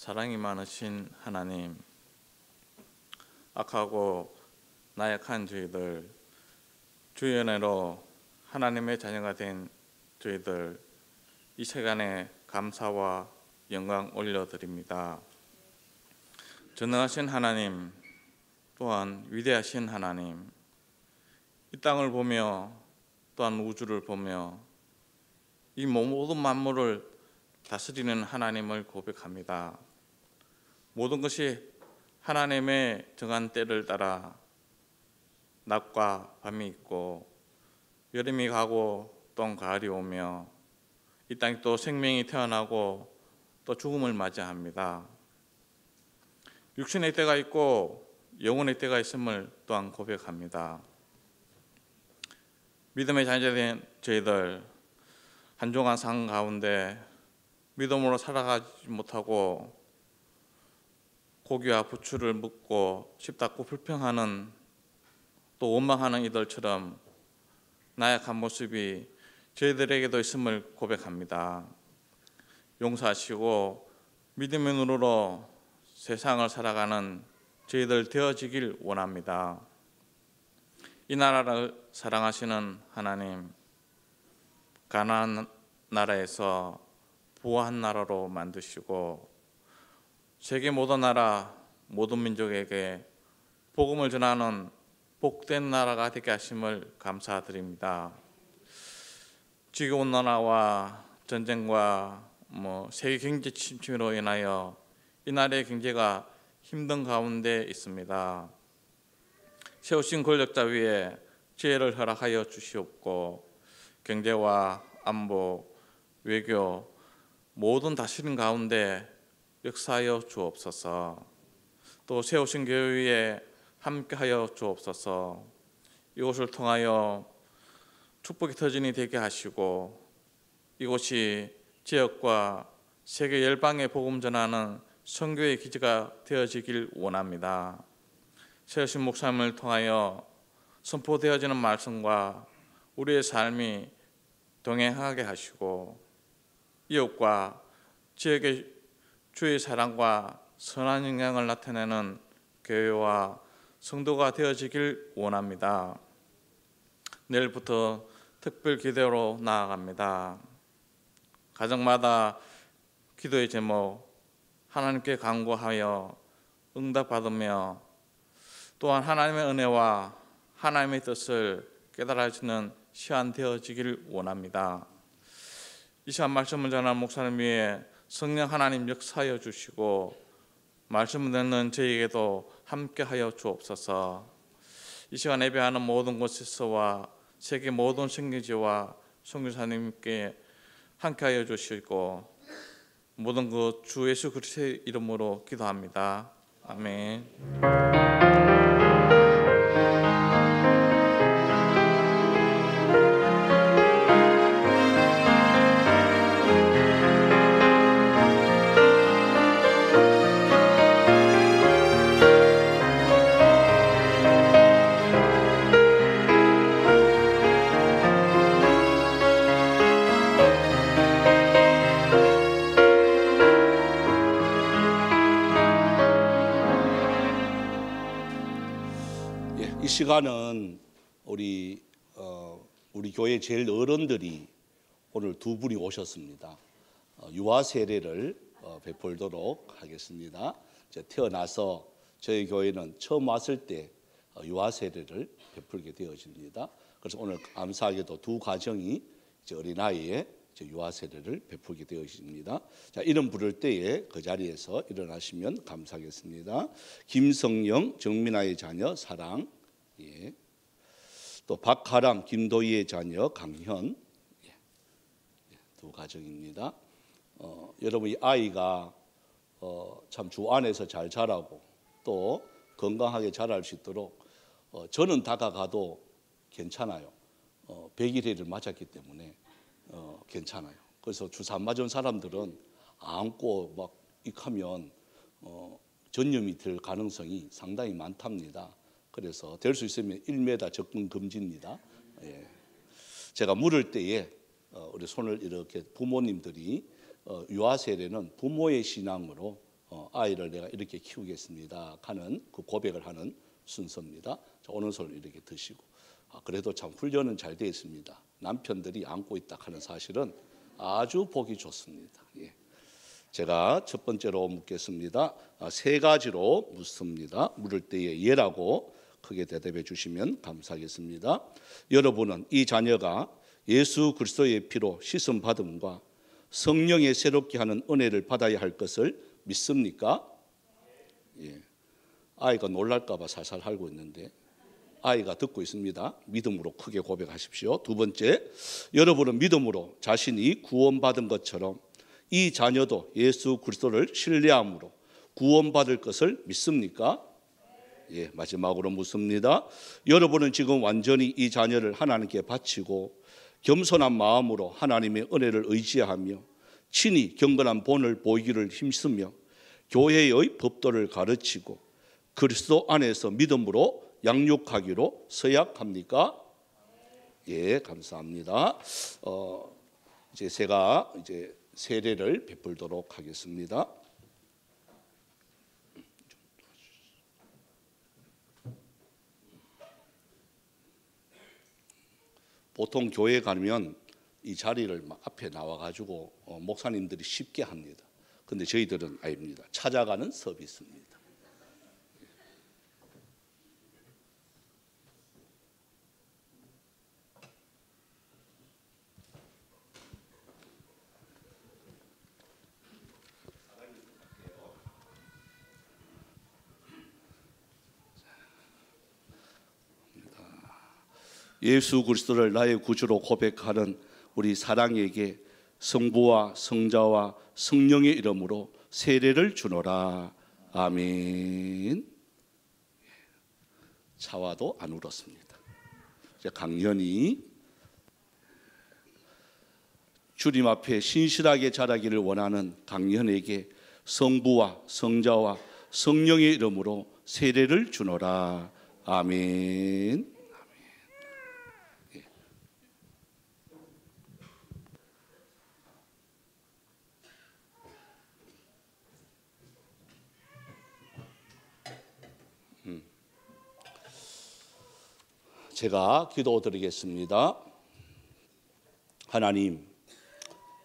사랑이 많으신 하나님, 악하고 나약한 저희들, 주의 은혜로 하나님의 자녀가 된 저희들, 이 시간에 감사와 영광 올려드립니다. 전능하신 하나님, 또한 위대하신 하나님, 이 땅을 보며 또한 우주를 보며 이 모든 만물을 다스리는 하나님을 고백합니다. 모든 것이 하나님의 정한 때를 따라 낮과 밤이 있고 여름이 가고 또 가을이 오며 이 땅에 또 생명이 태어나고 또 죽음을 맞이합니다. 육신의 때가 있고 영혼의 때가 있음을 또한 고백합니다. 믿음의 자녀된 저희들 한종한 삶 가운데 믿음으로 살아가지 못하고 고기와 부추를 묻고 쉽다고 불평하는 또 원망하는 이들처럼 나약한 모습이 저희들에게도 있음을 고백합니다. 용서하시고 믿음의 눈으로 세상을 살아가는 저희들 되어지길 원합니다. 이 나라를 사랑하시는 하나님, 가나안 나라에서 부한 나라로 만드시고 세계 모든 나라, 모든 민족에게 복음을 전하는 복된 나라가 되게 하심을 감사드립니다. 지구온난화와 전쟁과 세계 경제 침체로 인하여 이 나라의 경제가 힘든 가운데 있습니다. 세우신 권력자 위에 지혜를 허락하여 주시옵고 경제와 안보, 외교 모든 다스림 가운데 역사하여 주옵소서. 또 세우신 교회 위에 함께하여 주옵소서. 이곳을 통하여 축복의 터전이 되게 하시고 이곳이 지역과 세계 열방에 복음 전하는 선교의 기지가 되어지길 원합니다. 세우신 목사님을 통하여 선포되어지는 말씀과 우리의 삶이 동행하게 하시고 이웃과 지역의 주의 사랑과 선한 영향을 나타내는 교회와 성도가 되어지길 원합니다. 내일부터 특별 기도로 나아갑니다. 가정마다 기도의 제목 하나님께 간구하여 응답받으며 또한 하나님의 은혜와 하나님의 뜻을 깨달아지는 시간 되어지길 원합니다. 이 시간 말씀을 전하는 목사님 위에 성령 하나님 역사하여 주시고 말씀을 듣는 저희에게도 함께하여 주옵소서. 이 시간 예배하는 모든 곳에서와 세계 모든 선교지와 선교사님께 함께하여 주시고 모든 것 주 예수 그리스도의 이름으로 기도합니다. 아멘. 이 시간은 우리 교회 제일 어른들이 오늘 두 분이 오셨습니다. 유아 세례를 베풀도록 하겠습니다. 태어나서 저희 교회는 처음 왔을 때 유아 세례를 베풀게 되어집니다. 그래서 오늘 감사하게도 두 가정이 어린아이에 유아 세례를 베풀게 되어집니다. 자, 이름 부를 때에 그 자리에서 일어나시면 감사하겠습니다. 김성영, 정민아의 자녀 사랑, 예. 또 박하람, 김도희의 자녀 강현, 예. 두 가정입니다. 여러분 이 아이가 참 주 안에서 잘 자라고 또 건강하게 자랄 수 있도록 저는 다가가도 괜찮아요. 100일회를 맞았기 때문에 괜찮아요. 그래서 주사 안 맞은 사람들은 안고 막 익하면 전염이 될 가능성이 상당히 많답니다. 그래서 될 수 있으면 1m 접근 금지입니다. 예. 제가 물을 때에 우리 손을 이렇게 부모님들이 유아 세례는 부모의 신앙으로 아이를 내가 이렇게 키우겠습니다 하는 그 고백을 하는 순서입니다. 자, 오른손을 이렇게 드시고 그래도 참 훈련은 잘 되어 있습니다. 남편들이 안고 있다 하는 사실은 아주 보기 좋습니다. 예. 제가 첫 번째로 묻겠습니다. 세 가지로 묻습니다. 물을 때에 예라고 크게 대답해 주시면 감사하겠습니다. 여러분은 이 자녀가 예수 그리스도의 피로 씻음 받음과 성령의 새롭게 하는 은혜를 받아야 할 것을 믿습니까? 예. 아이가 놀랄까 봐 살살 하고 있는데 아이가 듣고 있습니다. 믿음으로 크게 고백하십시오. 두 번째, 여러분은 믿음으로 자신이 구원받은 것처럼 이 자녀도 예수 그리스도를 신뢰함으로 구원받을 것을 믿습니까? 예, 마지막으로 묻습니다. 여러분은 지금 완전히 이 자녀를 하나님께 바치고 겸손한 마음으로 하나님의 은혜를 의지하며 친히 경건한 본을 보이기를 힘쓰며 교회의 법도를 가르치고 그리스도 안에서 믿음으로 양육하기로 서약합니까? 예, 감사합니다. 이제 제가 세례를 베풀도록 하겠습니다. 보통 교회 가면 이 자리를 막 앞에 나와가지고 목사님들이 쉽게 합니다. 근데 저희들은 아닙니다. 찾아가는 서비스입니다. 예수 그리스도를 나의 구주로 고백하는 우리 사랑에게 성부와 성자와 성령의 이름으로 세례를 주노라. 아멘. 차와도 안 울었습니다. 이제 강연히 주님 앞에 신실하게 자라기를 원하는 강연에게 성부와 성자와 성령의 이름으로 세례를 주노라. 아멘. 제가 기도드리겠습니다. 하나님,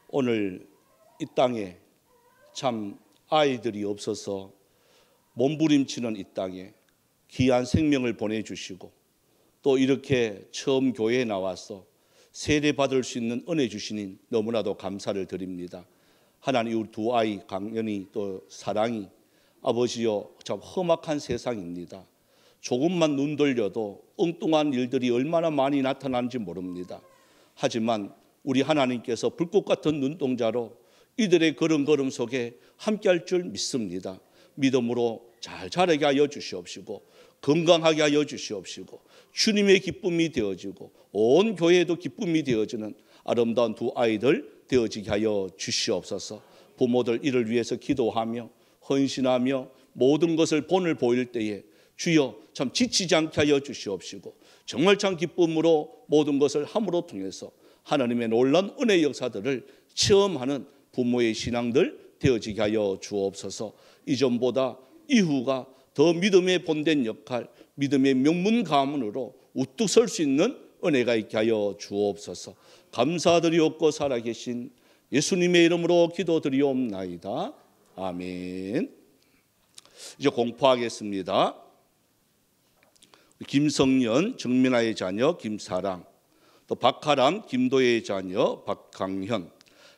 오늘 이 땅에 참 아이들이 없어서 몸부림치는 이 땅에 귀한 생명을 보내주시고 또 이렇게 처음 교회에 나와서 세례 받을 수 있는 은혜 주시니 너무나도 감사를 드립니다. 하나님, 우리 두 아이 강연이 또 사랑이 아버지여 참 험악한 세상입니다. 조금만 눈 돌려도 엉뚱한 일들이 얼마나 많이 나타나는지 모릅니다. 하지만 우리 하나님께서 불꽃 같은 눈동자로 이들의 걸음걸음 속에 함께할 줄 믿습니다. 믿음으로 잘 자라게 하여 주시옵시고 건강하게 하여 주시옵시고 주님의 기쁨이 되어지고 온 교회에도 기쁨이 되어지는 아름다운 두 아이들 되어지게 하여 주시옵소서. 부모들 이를 위해서 기도하며 헌신하며 모든 것을 본을 보일 때에 주여 참 지치지 않게 하여 주시옵시고 정말 참 기쁨으로 모든 것을 함으로 통해서 하나님의 놀라운 은혜 역사들을 체험하는 부모의 신앙들 되어지게 하여 주옵소서. 이전보다 이후가 더 믿음의 본된 역할, 믿음의 명문 가문으로 우뚝 설 수 있는 은혜가 있게 하여 주옵소서. 감사드리옵고 살아계신 예수님의 이름으로 기도드리옵나이다. 아멘. 이제 공포하겠습니다. 김성년 정민아의 자녀 김사랑, 또 박하람 김도혜의 자녀 박강현,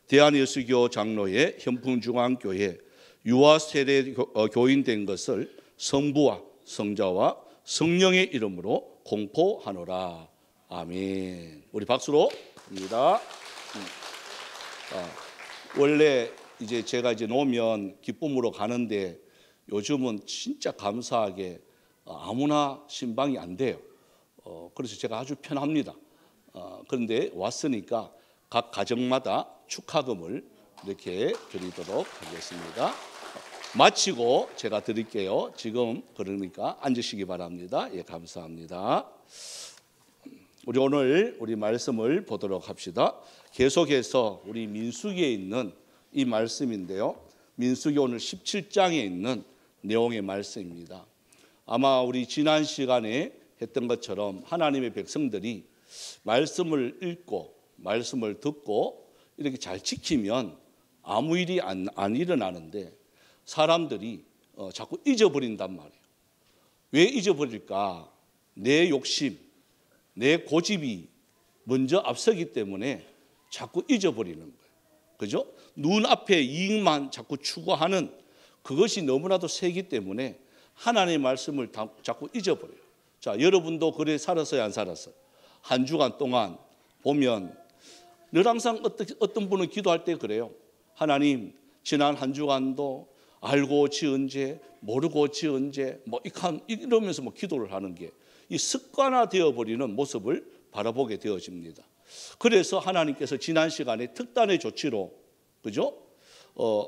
대한예수교 장로의 현풍중앙교회 유아 세례 교인된 것을 성부와 성자와 성령의 이름으로 공포하노라. 아멘. 우리 박수로 합니다. 원래 이제 제가 놓으면 기쁨으로 가는데 요즘은 진짜 감사하게 아무나 신방이 안 돼요. 그래서 제가 아주 편합니다. 그런데 왔으니까 각 가정마다 축하금을 이렇게 드리도록 하겠습니다. 마치고 제가 드릴게요. 지금 그러니까 앉으시기 바랍니다. 예, 감사합니다. 우리 오늘 우리 말씀을 보도록 합시다. 계속해서 우리 민수기에 있는 이 말씀인데요. 민수기 오늘 17장에 있는 내용의 말씀입니다. 아마 우리 지난 시간에 했던 것처럼 하나님의 백성들이 말씀을 읽고 말씀을 듣고 이렇게 잘 지키면 아무 일이 안 일어나는데 사람들이 자꾸 잊어버린단 말이에요. 왜 잊어버릴까? 내 욕심, 내 고집이 먼저 앞서기 때문에 자꾸 잊어버리는 거예요. 그죠? 눈앞에 이익만 자꾸 추구하는 그것이 너무나도 세기 때문에 하나님의 말씀을 자꾸 잊어버려요. 자, 여러분도 그래 살았어요, 안 살았어요? 한 주간 동안 보면 늘 항상 어떤 분은 기도할 때 그래요. 하나님, 지난 한 주간도 알고 지은 죄, 모르고 지은 죄, 이러면서 기도를 하는 게 이 습관화되어 버리는 모습을 바라보게 되어집니다. 그래서 하나님께서 지난 시간에 특단의 조치로, 그죠?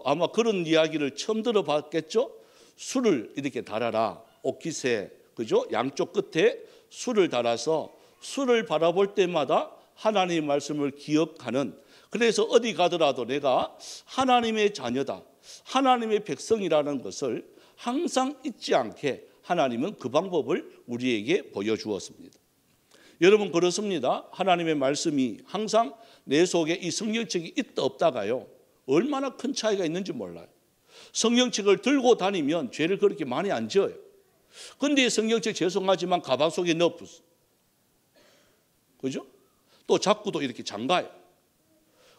아마 그런 이야기를 처음 들어봤겠죠? 술을 이렇게 달아라, 옷깃에, 그죠? 양쪽 끝에 술을 달아서 술을 바라볼 때마다 하나님의 말씀을 기억하는, 그래서 어디 가더라도 내가 하나님의 자녀다, 하나님의 백성이라는 것을 항상 잊지 않게 하나님은 그 방법을 우리에게 보여주었습니다. 여러분 그렇습니다. 하나님의 말씀이 항상 내 속에 이 성경책이 있다 없다가요 얼마나 큰 차이가 있는지 몰라요. 성경책을 들고 다니면 죄를 그렇게 많이 안 지어요. 근데 성경책 죄송하지만 가방 속에 넣어붙어. 그죠? 또 자꾸도 이렇게 잠가요.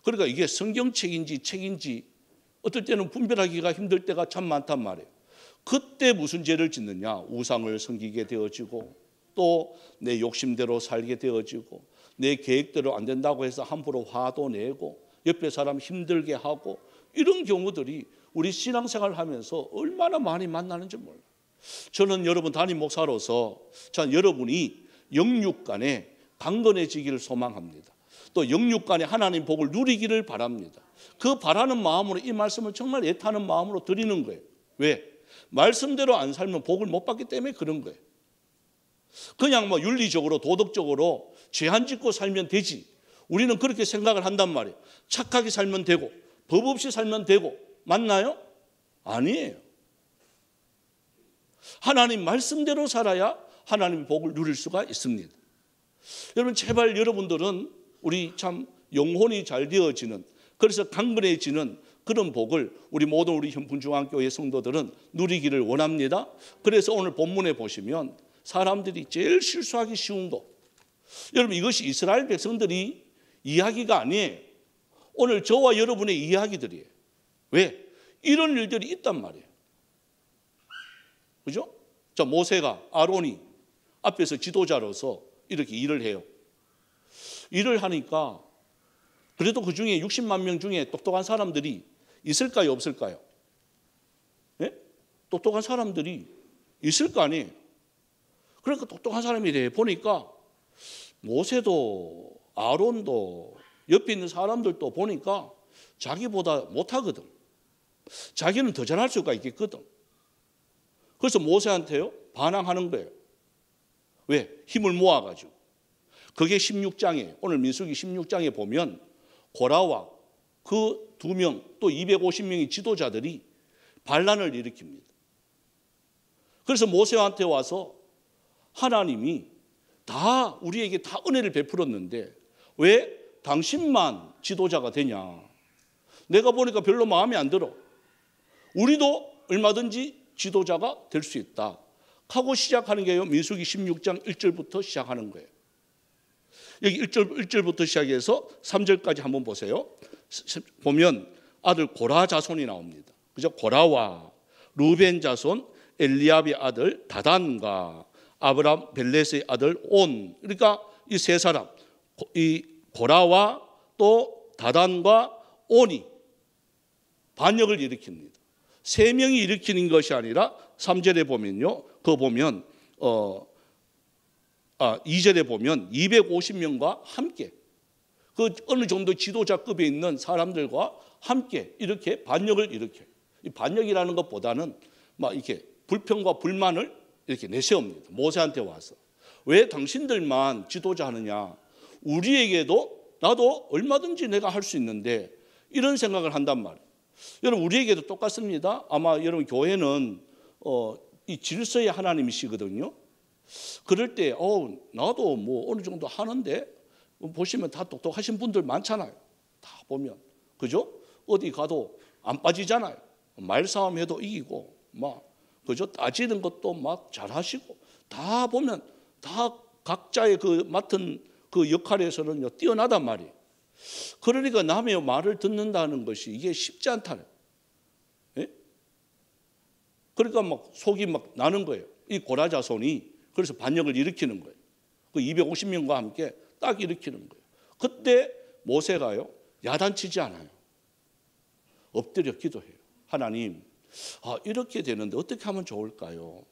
그러니까 이게 성경책인지 책인지 어떨 때는 분별하기가 힘들 때가 참 많단 말이에요. 그때 무슨 죄를 짓느냐? 우상을 섬기게 되어지고 또 내 욕심대로 살게 되어지고 내 계획대로 안 된다고 해서 함부로 화도 내고 옆에 사람 힘들게 하고 이런 경우들이 우리 신앙생활을 하면서 얼마나 많이 만나는지 몰라요. 저는 여러분 담임 목사로서 여러분이 영육간에 강건해지기를 소망합니다. 또 영육간에 하나님 복을 누리기를 바랍니다. 그 바라는 마음으로 이 말씀을 정말 애타는 마음으로 드리는 거예요. 왜? 말씀대로 안 살면 복을 못 받기 때문에 그런 거예요. 그냥 윤리적으로 도덕적으로 죄 안 짓고 살면 되지. 우리는 그렇게 생각을 한단 말이에요. 착하게 살면 되고 법 없이 살면 되고. 맞나요? 아니에요. 하나님 말씀대로 살아야 하나님의 복을 누릴 수가 있습니다. 여러분 제발 여러분들은 우리 참 영혼이 잘 되어지는, 그래서 강건해지는 그런 복을 우리 모든 우리 현풍중앙교회 성도들은 누리기를 원합니다. 그래서 오늘 본문에 보시면 사람들이 제일 실수하기 쉬운 거, 여러분 이것이 이스라엘 백성들이 이야기가 아니에요. 오늘 저와 여러분의 이야기들이에요. 왜? 이런 일들이 있단 말이에요. 그죠? 자, 모세가, 아론이 앞에서 지도자로서 이렇게 일을 해요. 일을 하니까 그래도 그 중에 60만 명 중에 똑똑한 사람들이 있을까요? 없을까요? 네? 똑똑한 사람들이 있을 거 아니에요. 그러니까 똑똑한 사람이 보니까 모세도 아론도 옆에 있는 사람들도 보니까 자기보다 못하거든. 자기는 더 잘할 수가 있겠거든. 그래서 모세한테요 반항하는 거예요. 왜? 힘을 모아가지고. 그게 16장이에요. 오늘 민수기 16장에 보면 고라와 그 2명 또 250명의 지도자들이 반란을 일으킵니다. 그래서 모세한테 와서 하나님이 다 우리에게 다 은혜를 베풀었는데 왜 당신만 지도자가 되냐? 내가 보니까 별로 마음에 안 들어. 우리도 얼마든지 지도자가 될 수 있다 하고 시작하는 게요. 민수기 16장 1절부터 시작하는 거예요. 여기 1절부터 시작해서 3절까지 한번 보세요. 보면 아들 고라 자손이 나옵니다. 그죠? 고라와 루벤 자손 엘리압의 아들 다단과 아브람 벨렛의 아들 온, 그러니까 이 세 사람, 이 고라와 또 다단과 온이 반역을 일으킵니다. 세 명이 일으키는 것이 아니라 3절에 보면요, 그거 보면 2절에 보면 250명과 함께 그 어느 정도 지도자급에 있는 사람들과 함께 이렇게 반역을 일으켜요. 이 반역이라는 것보다는 막 이렇게 불평과 불만을 이렇게 내세웁니다. 모세한테 와서 왜 당신들만 지도자 하느냐? 우리에게도 나도 얼마든지 내가 할 수 있는데 이런 생각을 한단 말이에요. 여러분 우리에게도 똑같습니다. 아마 여러분 교회는 이 질서의 하나님이시거든요. 그럴 때 나도 뭐 어느 정도 하는데 보시면 다 똑똑하신 분들 많잖아요. 다 보면 그죠? 어디 가도 안 빠지잖아요. 말싸움 해도 이기고 막 그죠? 따지는 것도 막 잘하시고 다 보면 다 각자의 그 맡은 그 역할에서는요 뛰어나단 말이에요. 그러니까 남의 말을 듣는다는 것이 이게 쉽지 않다는. 예? 그러니까 막 속이 막 나는 거예요. 이 고라자손이 그래서 반역을 일으키는 거예요. 그 250명과 함께 딱 일으키는 거예요. 그때 모세가요 야단치지 않아요. 엎드려 기도해요. 하나님, 이렇게 되는데 어떻게 하면 좋을까요?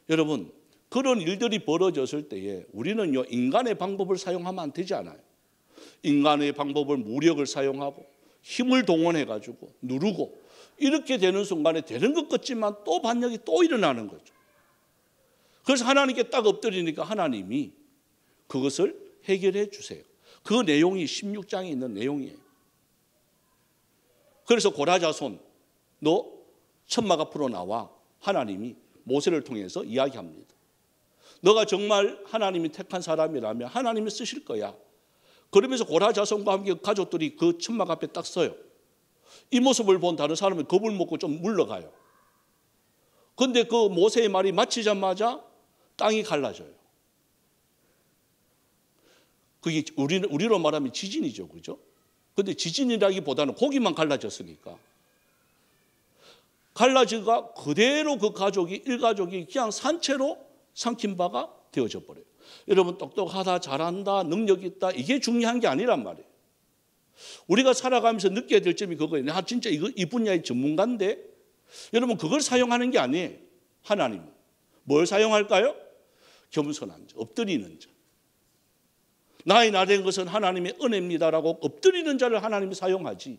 여러분, 그런 일들이 벌어졌을 때에 우리는요 인간의 방법을 사용하면 안 되지 않아요. 인간의 방법을 무력을 사용하고 힘을 동원해 가지고 누르고 이렇게 되는 순간에 되는 것 같지만 또 반역이 또 일어나는 거죠. 그래서 하나님께 딱 엎드리니까 하나님이 그것을 해결해 주세요. 그 내용이 16장에 있는 내용이에요. 그래서 고라자손 너 천막 앞으로 나와 하나님이 모세를 통해서 이야기합니다. 너가 정말 하나님이 택한 사람이라면 하나님이 쓰실 거야. 그러면서 고라자손과 함께 가족들이 그 천막 앞에 딱 서요. 이 모습을 본 다른 사람은 겁을 먹고 좀 물러가요. 그런데 그 모세의 말이 마치자마자 땅이 갈라져요. 그게 우리로 말하면 지진이죠, 그죠? 그런데 지진이라기보다는 고기만 갈라졌으니까 갈라지가 그대로 그 가족이 일가족이 그냥 산채로 삼킨 바가 되어져 버려요. 여러분 똑똑하다, 잘한다, 능력 있다 이게 중요한 게 아니란 말이에요. 우리가 살아가면서 느껴야 될 점이 그거예요. 나 진짜 이 분야의 전문가인데 여러분 그걸 사용하는 게 아니에요. 하나님은 뭘 사용할까요? 겸손한 자, 엎드리는 자. 나의 나된 것은 하나님의 은혜입니다라고 엎드리는 자를 하나님이 사용하지.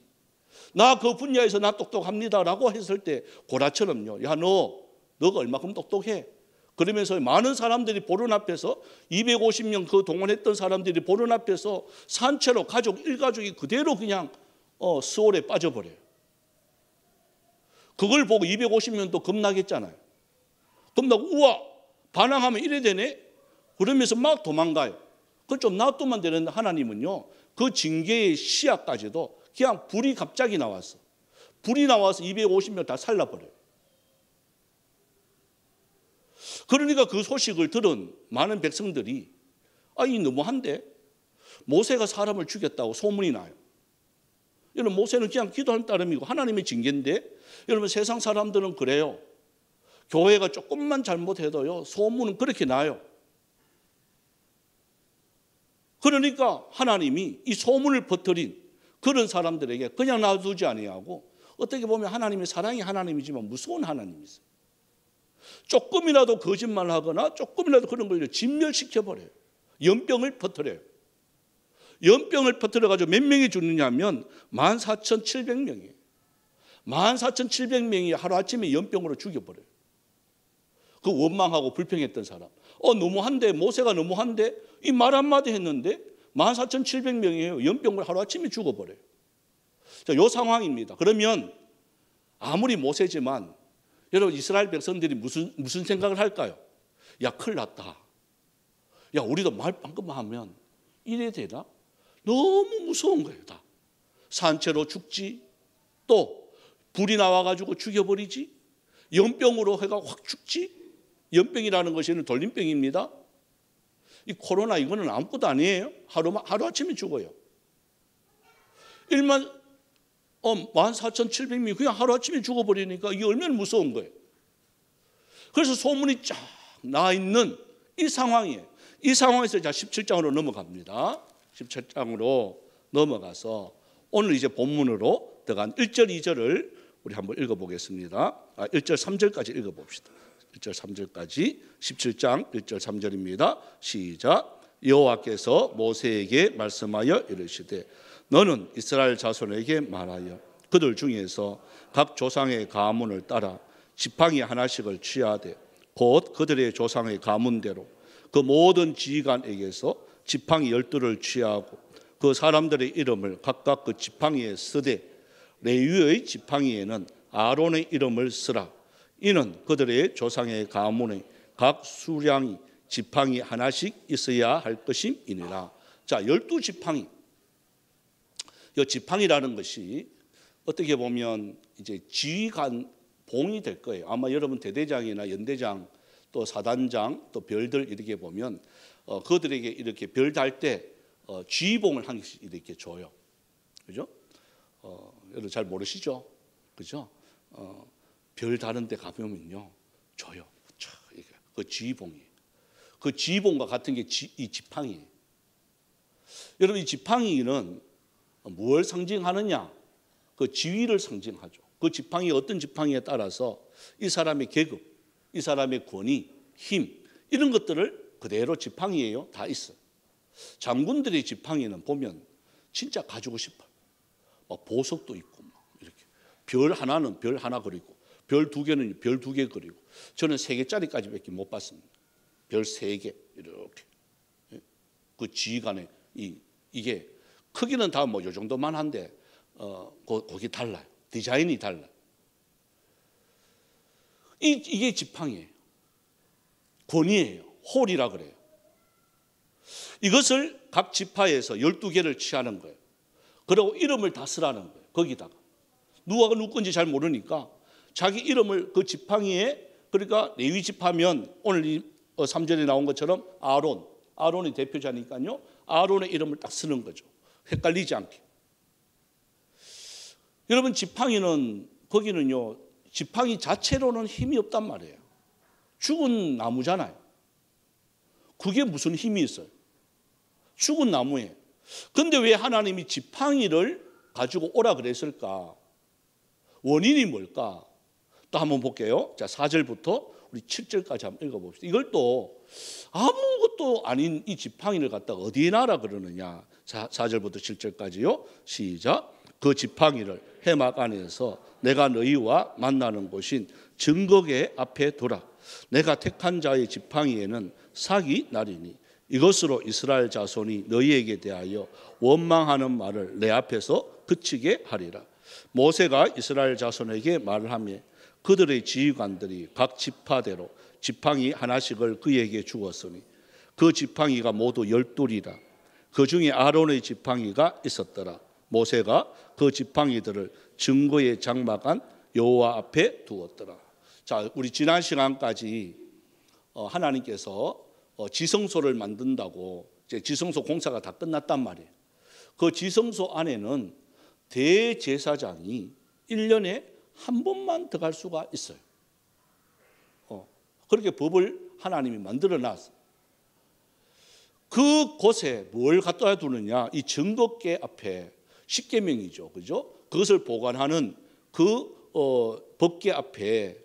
나 그 분야에서 나 똑똑합니다라고 했을 때 고라처럼요. 야 너가 얼마큼 똑똑해. 그러면서 많은 사람들이 보는 앞에서 250명 그 동원했던 사람들이 보는 앞에서 산채로 가족 일가족이 그대로 그냥 수월에 빠져버려요. 그걸 보고 250명도 겁나겠잖아요. 겁나고 우와 반항하면 이래 되네. 그러면서 막 도망가요. 그걸 좀 놔두면 되는데 하나님은요 그 징계의 시야까지도 그냥 불이 갑자기 나왔어. 불이 나와서 250명 다 살라버려요. 그러니까 그 소식을 들은 많은 백성들이 이 너무한데 모세가 사람을 죽였다고 소문이 나요. 여러분 모세는 그냥 기도하는 따름이고 하나님의 징계인데 여러분 세상 사람들은 그래요. 교회가 조금만 잘못해도요 소문은 그렇게 나요. 그러니까 하나님이 이 소문을 퍼뜨린 그런 사람들에게 그냥 놔두지 아니하고 어떻게 보면 하나님의 사랑이 하나님이지만 무서운 하나님이세요. 조금이라도 거짓말하거나 조금이라도 그런 걸 진멸시켜버려요. 연병을 퍼뜨려요. 연병을 퍼뜨려가지고 몇 명이 죽느냐면 14,700명이에요. 14,700명이 하루아침에 연병으로 죽여버려요. 그 원망하고 불평했던 사람. 너무한데 모세가 너무한데 이 말 한마디 했는데 14,700명이에요. 연병을 하루아침에 죽어버려요. 자, 요 상황입니다. 그러면 아무리 모세지만 여러분 이스라엘 백성들이 무슨 생각을 할까요? 야 큰일 났다. 야 우리도 말 방금만 하면 이래 되나? 너무 무서운 거예요. 다 산채로 죽지 또 불이 나와가지고 죽여버리지 연병으로 해가 확 죽지. 연병이라는 것은 돌림병입니다. 이 코로나 이거는 아무것도 아니에요. 하루아침에 죽어요. 14,700명이 그냥 하루아침에 죽어버리니까 이게 얼마나 무서운 거예요. 그래서 소문이 쫙 나 있는 이 상황이에요. 이 상황에서 자 17장으로 넘어갑니다. 17장으로 넘어가서 오늘 이제 본문으로 들어간 1절 2절을 우리 한번 읽어보겠습니다. 1절 3절까지 읽어봅시다. 1절 3절까지 17장 1절 3절입니다. 시작. 여호와께서 모세에게 말씀하여 이르시되 너는 이스라엘 자손에게 말하여 그들 중에서 각 조상의 가문을 따라 지팡이 하나씩을 취하되 곧 그들의 조상의 가문대로 그 모든 지휘관에게서 지팡이 12를 취하고 그 사람들의 이름을 각각 그 지팡이에 쓰되 레위의 지팡이에는 아론의 이름을 쓰라. 이는 그들의 조상의 가문의 각 수량이 지팡이 하나씩 있어야 할 것임이니라. 자, 12지팡이. 이 지팡이라는 것이 어떻게 보면 이제 지휘관 봉이 될 거예요. 아마 여러분 대대장이나 연대장 또 사단장 또 별들 이렇게 보면 그들에게 이렇게 별 달 때 지휘봉을 한 개씩 이렇게 줘요. 그죠? 여러분 잘 모르시죠? 그죠? 별 다른 데 가보면요 줘요. 그 지휘봉이에요. 그 지휘봉과 같은 게 이 지팡이에요. 여러분 이 지팡이는 무엇을 상징하느냐? 그 지위를 상징하죠. 그 지팡이 어떤 지팡이에 따라서 이 사람의 계급, 이 사람의 권위, 힘 이런 것들을 그대로 지팡이에요. 다 있어요. 장군들의 지팡이는 보면 진짜 가지고 싶어요. 막 보석도 있고 막 이렇게 별 하나는 별 하나 그리고 별 2개는 별 2개 그리고 저는 3개짜리까지밖에 못 봤습니다. 별 3개 이렇게 그 지휘관의 이게 크기는 다 뭐 요 정도만 한데 거기 달라요. 디자인이 달라요. 이게 지팡이에요. 권위예요. 홀이라 그래요. 이것을 각 지파에서 12개를 취하는 거예요. 그리고 이름을 다 쓰라는 거예요. 거기다가 누가 누구 건지 잘 모르니까 자기 이름을 그 지팡이에, 그러니까 레위 지파면 오늘 3절에 나온 것처럼 아론이 대표자니까요. 아론의 이름을 딱 쓰는 거죠. 헷갈리지 않게. 여러분 지팡이는 거기는요 지팡이 자체로는 힘이 없단 말이에요. 죽은 나무잖아요. 그게 무슨 힘이 있어요? 죽은 나무에. 근데 왜 하나님이 지팡이를 가지고 오라 그랬을까? 원인이 뭘까? 또 한번 볼게요. 자, 4절부터 우리 7절까지 한번 읽어봅시다. 이걸 또 아무것도 아닌 이 지팡이를 갖다가 어디에 놔라 그러느냐. 4절부터 7절까지요. 시작. 그 지팡이를 해막 안에서 내가 너희와 만나는 곳인 증거계 앞에 두라. 내가 택한 자의 지팡이에는 삭이 나리니 이것으로 이스라엘 자손이 너희에게 대하여 원망하는 말을 내 앞에서 그치게 하리라. 모세가 이스라엘 자손에게 말을 하며 그들의 지휘관들이 각 지파대로 지팡이 하나씩을 그에게 주었으니 그 지팡이가 모두 12이라. 그 중에 아론의 지팡이가 있었더라. 모세가 그 지팡이들을 증거의 장막안 여호와 앞에 두었더라. 자, 우리 지난 시간까지 하나님께서 지성소를 만든다고 이제 지성소 공사가 다 끝났단 말이에요. 그 지성소 안에는 대제사장이 1년에 한 번만 들어갈 수가 있어요. 그렇게 법을 하나님이 만들어 놨어요. 그 곳에 뭘 갖다 두느냐? 이 증거계 앞에 십계명이죠, 그죠? 그것을 보관하는 그 법계 앞에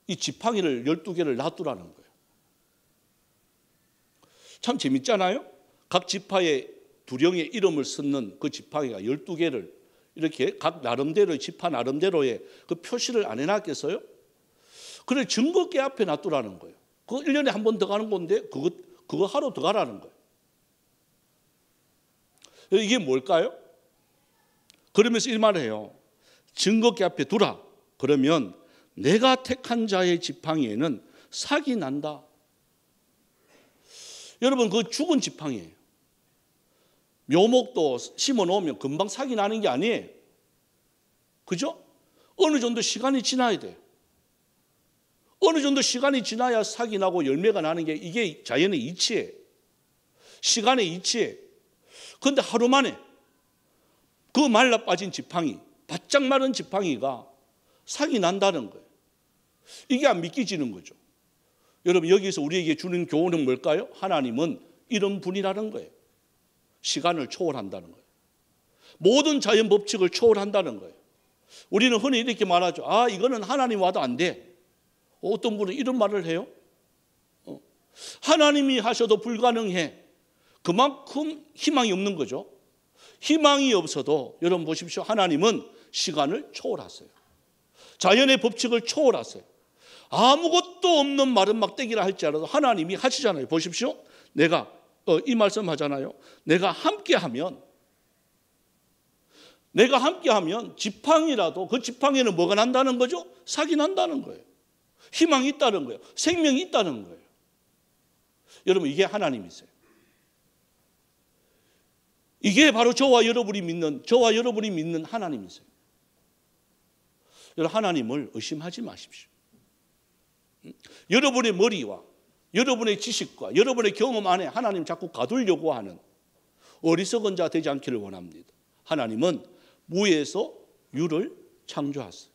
이 지팡이를 12개를 놔두라는 거예요. 참 재밌잖아요. 각 지파의 두령의 이름을 쓰는 그 지팡이가 12개를 이렇게 각 나름대로의 지파 나름대로의 그 표시를 안 해놨겠어요? 그래 증거계 앞에 놔두라는 거예요. 그거 1년에 한 번 더 가는 건데 그거 하러 더 가라는 거예요. 이게 뭘까요? 그러면서 이 말을 해요. 증거계 앞에 두라. 그러면 내가 택한 자의 지팡이에는 삭이 난다. 여러분 그 죽은 지팡이에요. 묘목도 심어 놓으면 금방 삭이 나는 게 아니에요. 그죠? 어느 정도 시간이 지나야 돼요. 어느 정도 시간이 지나야 삭이 나고 열매가 나는 게 이게 자연의 이치예요. 시간의 이치예요. 그런데 하루 만에 그 말라 빠진 지팡이, 바짝 마른 지팡이가 삭이 난다는 거예요. 이게 안 믿기지는 거죠. 여러분 여기서 우리에게 주는 교훈은 뭘까요? 하나님은 이런 분이라는 거예요. 시간을 초월한다는 거예요. 모든 자연 법칙을 초월한다는 거예요. 우리는 흔히 이렇게 말하죠. 아, 이거는 하나님 와도 안 돼. 어떤 분은 이런 말을 해요. 하나님이 하셔도 불가능해. 그만큼 희망이 없는 거죠. 희망이 없어도 여러분 보십시오. 하나님은 시간을 초월하세요. 자연의 법칙을 초월하세요. 아무것도 없는 마른 막대기라 할지라도 하나님이 하시잖아요. 보십시오. 내가 이 말씀 하잖아요. 내가 함께하면 내가 함께하면 지팡이라도 그 지팡이는 뭐가 난다는 거죠? 삭이 난다는 거예요. 희망이 있다는 거예요. 생명이 있다는 거예요. 여러분, 이게 하나님이세요. 이게 바로 저와 여러분이 믿는 하나님이세요. 여러분, 하나님을 의심하지 마십시오. 여러분의 머리와 여러분의 지식과 여러분의 경험 안에 하나님 자꾸 가두려고 하는 어리석은 자 되지 않기를 원합니다. 하나님은 무에서 유를 창조하셨어요.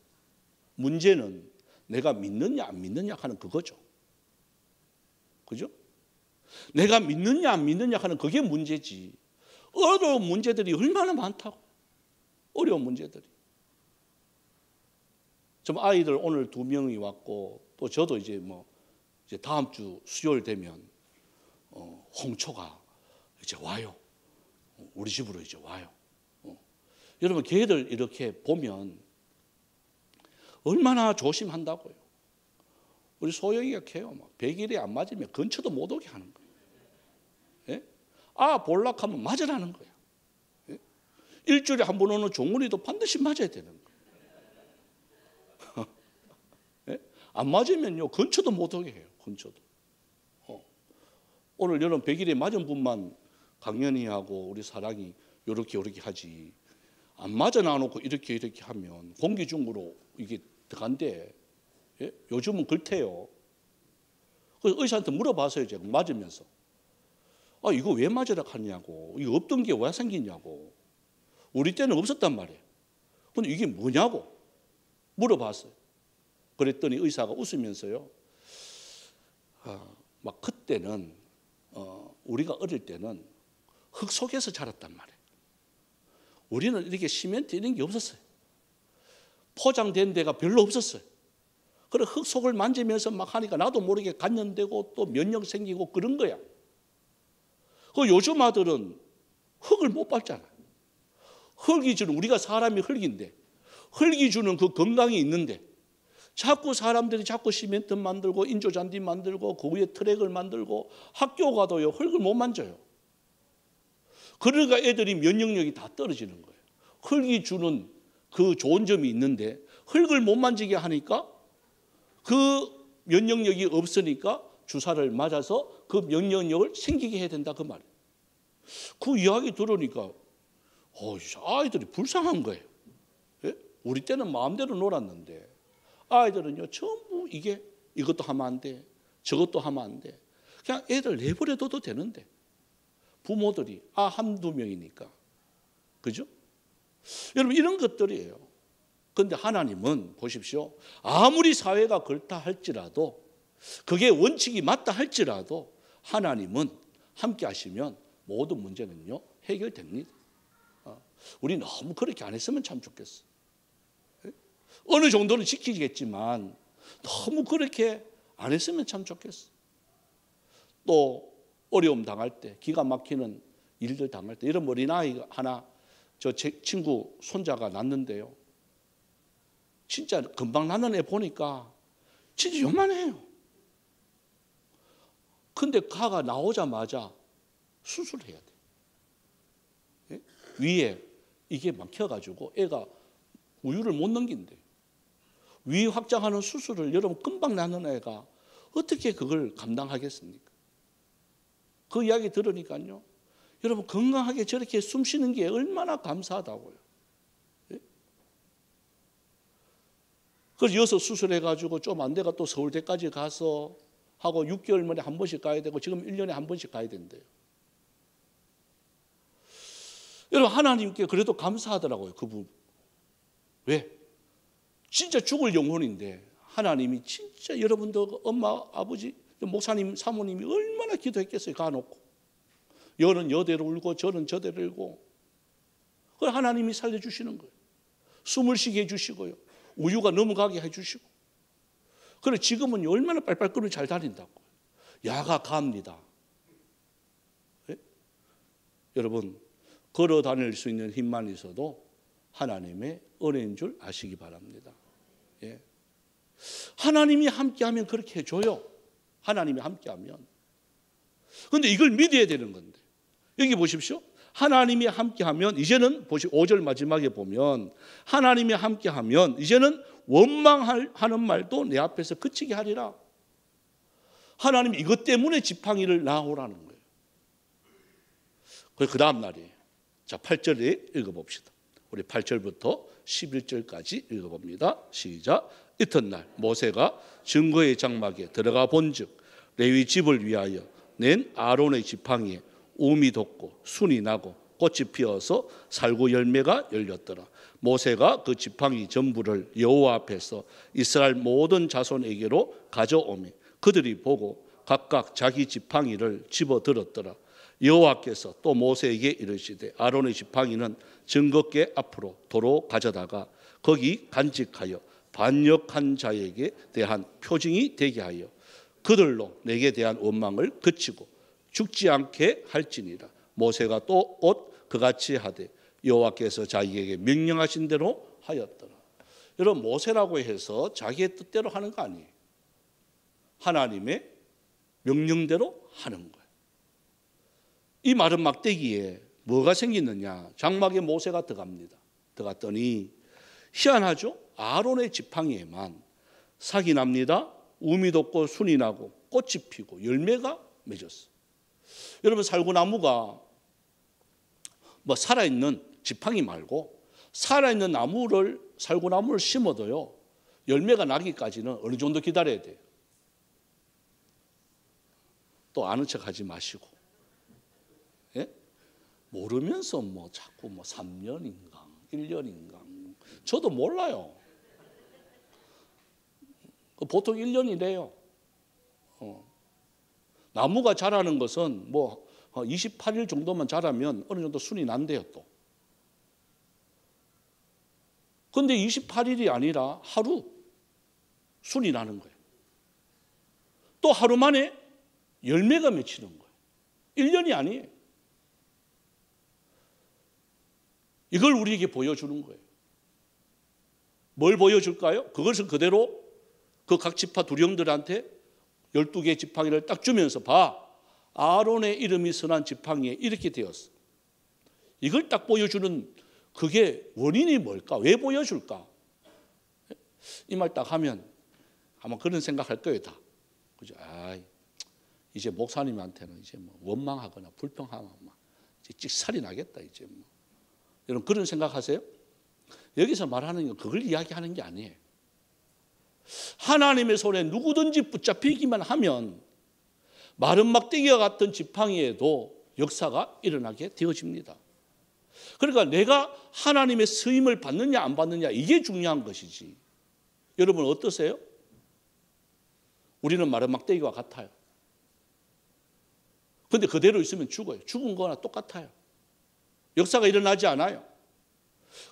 문제는 내가 믿느냐 안 믿느냐 하는 그거죠. 그죠? 내가 믿느냐 안 믿느냐 하는 그게 문제지. 어려운 문제들이 얼마나 많다고. 어려운 문제들이. 좀 아이들 오늘 2명이 왔고, 또 저도 이제 다음 주 수요일 되면 홍초가 이제 와요. 우리 집으로 이제 와요. 여러분, 걔들 이렇게 보면 얼마나 조심한다고요. 우리 소영이가 걔요. 100일에 안 맞으면 근처도 못 오게 하는 거예요. 예? 아, 볼락하면 맞으라는 거예요. 예? 일주일에 한 번 오는 종훈이도 반드시 맞아야 되는 거예요. 예? 안 맞으면요, 근처도 못 오게 해요. 근처도. 오늘 여러분 100일에 맞은 분만 강연히 하고 우리 사랑이 요렇게 하지. 안 맞아 놔놓고 이렇게 하면 공기중으로 이게 들어간대. 예? 요즘은 그렇대요. 그래서 의사한테 물어봤어요. 제가 맞으면서. 아, 이거 왜 맞으라 하냐고. 이거 없던 게 왜 생기냐고. 우리 때는 없었단 말이에요. 근데 이게 뭐냐고 물어봤어요. 그랬더니 의사가 웃으면서요. 막 그때는 우리가 어릴 때는 흙 속에서 자랐단 말이에요. 우리는 이렇게 시멘트 이런 게 없었어요. 포장된 데가 별로 없었어요. 그래 흙 속을 만지면서 막 하니까 나도 모르게 간염되고 또 면역 생기고 그런 거야. 그 요즘 아들은 흙을 못 밟잖아요. 흙이 주는, 우리가 사람이 흙인데 흙이 주는 그 건강이 있는데 자꾸 사람들이 자꾸 시멘트 만들고 인조잔디 만들고 그 위에 트랙을 만들고 학교 가도요 흙을 못 만져요. 그러니까 애들이 면역력이 다 떨어지는 거예요. 흙이 주는 그 좋은 점이 있는데 흙을 못 만지게 하니까 그 면역력이 없으니까 주사를 맞아서 그 면역력을 생기게 해야 된다 그 말이에요. 그 이야기 들으니까 아이들이 불쌍한 거예요. 예? 우리 때는 마음대로 놀았는데 아이들은요 전부 이것도 하면 안 돼, 저것도 하면 안 돼. 그냥 애들 내버려둬도 되는데 부모들이 한두 명이니까. 그죠? 여러분 이런 것들이에요. 그런데 하나님은 보십시오. 아무리 사회가 그렇다 할지라도 그게 원칙이 맞다 할지라도 하나님은 함께 하시면 모든 문제는요 해결됩니다. 우리 너무 그렇게 안 했으면 참 좋겠어. 어느 정도는 지키겠지만 너무 그렇게 안 했으면 참 좋겠어. 또 어려움 당할 때, 기가 막히는 일들 당할 때, 이런 어린아이 하나 저 제 친구 손자가 낳는데요. 진짜 금방 낳는 애 보니까 진짜 요만해요. 근데 가가 나오자마자 수술해야 돼. 예? 위에 이게 막혀가지고 애가 우유를 못 넘긴대. 위 확장하는 수술을 여러분 금방 낳는 애가 어떻게 그걸 감당하겠습니까? 그 이야기 들으니까요. 여러분 건강하게 저렇게 숨 쉬는 게 얼마나 감사하다고요. 예? 그래서 여기서 수술해가지고 좀 안 돼가 또 서울대까지 가서 하고 6개월 만에 한 번씩 가야 되고 지금 1년에 한 번씩 가야 된대요. 여러분 하나님께 그래도 감사하더라고요. 그 부분. 왜? 진짜 죽을 영혼인데 하나님이 진짜 여러분들 엄마, 아버지, 목사님, 사모님이 얼마나 기도했겠어요. 가놓고. 여는 여대로 울고 저는 저대로 울고. 그걸 하나님이 살려주시는 거예요. 숨을 쉬게 해주시고요. 우유가 넘어가게 해주시고. 그래 지금은 얼마나 빨빨 잘 다닌다고. 야가 갑니다. 네? 여러분 걸어 다닐 수 있는 힘만 있어도 하나님의 은혜인 줄 아시기 바랍니다. 예. 하나님이 함께하면 그렇게 해줘요. 하나님이 함께하면. 그런데 이걸 믿어야 되는 건데 여기 보십시오. 하나님이 함께하면 이제는 보시 5절 마지막에 보면 하나님이 함께하면 이제는 원망하는 말도 내 앞에서 그치게 하리라. 하나님이 이것 때문에 지팡이를 나오라는 거예요. 그 다음 날이에요. 자, 8절에 읽어봅시다. 우리 8절부터 11절까지 읽어봅니다. 시작. 이튿날 모세가 증거의 장막에 들어가 본즉 레위 집을 위하여 낸 아론의 지팡이에 우미 돋고 순이 나고 꽃이 피어서 살구 열매가 열렸더라. 모세가 그 지팡이 전부를 여호와 앞에서 이스라엘 모든 자손에게로 가져오매 그들이 보고 각각 자기 지팡이를 집어들었더라. 여호와께서 또 모세에게 이르시되 아론의 지팡이는 증거궤 앞으로 도로 가져다가 거기 간직하여 반역한 자에게 대한 표징이 되게 하여 그들로 내게 대한 원망을 그치고 죽지 않게 할지니라. 모세가 또 옷 그같이 하되 여호와께서 자기에게 명령하신 대로 하였더라. 여러분, 모세라고 해서 자기의 뜻대로 하는 거 아니에요. 하나님의 명령대로 하는 거예요. 이 마른 막대기에 뭐가 생기느냐? 장막에 모세가 들어갑니다. 들어갔더니 희한하죠? 아론의 지팡이에만 삭이 납니다. 우미 돋고 순이 나고 꽃이 피고 열매가 맺었어요. 여러분, 살구나무가 뭐 살아있는 지팡이 말고 살아있는 나무를 살구나무를 심어도요 열매가 나기까지는 어느 정도 기다려야 돼요. 또 아는 척 하지 마시고, 예? 모르면서 뭐 자꾸 뭐 3년인가 1년인가 저도 몰라요. 보통 1년이래요. 나무가 자라는 것은 뭐 28일 정도만 자라면 어느 정도 순이 난대요 또. 그런데 28일이 아니라 하루 순이 나는 거예요. 또 하루 만에 열매가 맺히는 거예요. 1년이 아니에요. 이걸 우리에게 보여주는 거예요. 뭘 보여줄까요? 그것을 그대로 그 각 지파 두령들한테 12개의 지팡이를 딱 주면서 봐. 아론의 이름이 선한 지팡이에 이렇게 되었어. 이걸 딱 보여주는 그게 원인이 뭘까? 왜 보여줄까? 이 말 딱 하면 아마 그런 생각할 거예요, 다. 그죠? 이제 목사님한테는 이제 뭐 원망하거나 불평하거나 이제 찍살이 나겠다, 이제 뭐. 여러분, 그런 생각하세요? 여기서 말하는 건 그걸 이야기하는 게 아니에요. 하나님의 손에 누구든지 붙잡히기만 하면 마른 막대기와 같은 지팡이에도 역사가 일어나게 되어집니다. 그러니까 내가 하나님의 쓰임을 받느냐 안 받느냐 이게 중요한 것이지. 여러분 어떠세요? 우리는 마른 막대기와 같아요. 그런데 그대로 있으면 죽어요. 죽은 거나 똑같아요. 역사가 일어나지 않아요.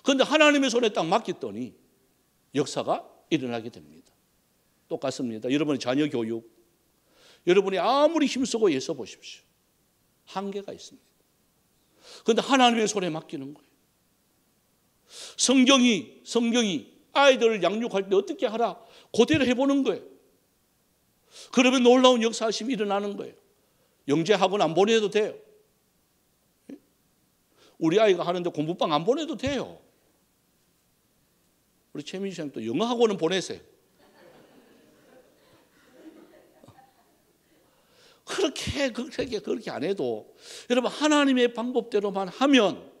그런데 하나님의 손에 딱 맡겼더니 역사가 일어나게 됩니다. 똑같습니다. 여러분의 자녀 교육, 여러분이 아무리 힘쓰고 애써 보십시오. 한계가 있습니다. 그런데 하나님의 손에 맡기는 거예요. 성경이 아이들을 양육할 때 어떻게 하라? 그대로 해보는 거예요. 그러면 놀라운 역사심이 일어나는 거예요. 영재학원 안 보내도 돼요. 우리 아이가 하는데 공부방 안 보내도 돼요. 우리 최민주 쌤 또 영어학원은 보내세요. 그렇게 안 해도 여러분 하나님의 방법대로만 하면